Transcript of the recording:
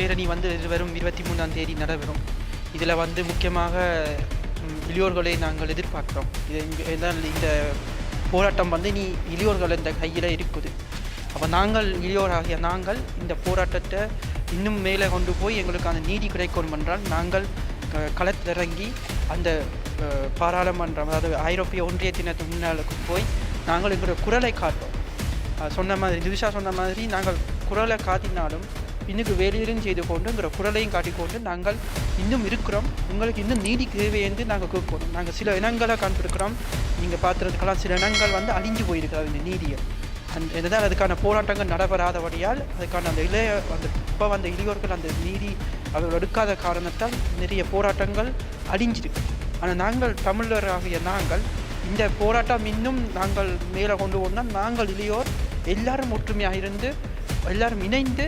பேரணி வந்து வரும் 23ஆம் தேதி நடைபெறும். இதில் வந்து முக்கியமாக இளையோர்களை நாங்கள் எதிர்பார்க்கிறோம். இந்த போராட்டம் வந்து இளையோர்கள் இந்த கையில் இருக்குது. அப்போ நாங்கள் இளையோராகிய நாங்கள் இந்த போராட்டத்தை இன்னும் மேலே கொண்டு போய் எங்களுக்கான நீதி கிடைக்கணும் என்றால் நாங்கள் களத்திறங்கி அந்த பாராளுமன்றம், அதாவது ஐரோப்பிய ஒன்றியத்தினத்து முன்னாளுக்கு போய் நாங்கள் எங்களுடைய குரலை காட்டோம். சொன்ன மாதிரி திவிஷா சொன்ன மாதிரி நாங்கள் குரலை காட்டினாலும் இன்னுக்கு வேலையிலும் செய்து கொண்டு எங்களோட குரலையும் காட்டிக்கொண்டு நாங்கள் இன்னும் இருக்கிறோம். உங்களுக்கு இன்னும் நீதி தேவை என்று நாங்கள் கேட்கணும். நாங்கள் சில இனங்களை கண்டிருக்கிறோம். நீங்கள் பார்த்துறதுக்கெல்லாம் சில இனங்கள் வந்து அழிஞ்சு போயிருக்கிறது இந்த நீதியை. என்னதான் அதுக்கான போராட்டங்கள் நடைபெறாதபடியால் அதுக்கான அந்த இப்போ வந்த இளையோர்கள் அந்த நீதி அவர்கள் எடுக்காத காரணத்தால் நிறைய போராட்டங்கள் அழிஞ்சிருக்கு. ஆனால் நாங்கள் தமிழராகிய நாங்கள் இந்த போராட்டம் இன்னும் நாங்கள் மேலே கொண்டு போனால் நாங்கள் இளையோர் எல்லாரும் ஒற்றுமையாக இருந்து எல்லாரும் இணைந்து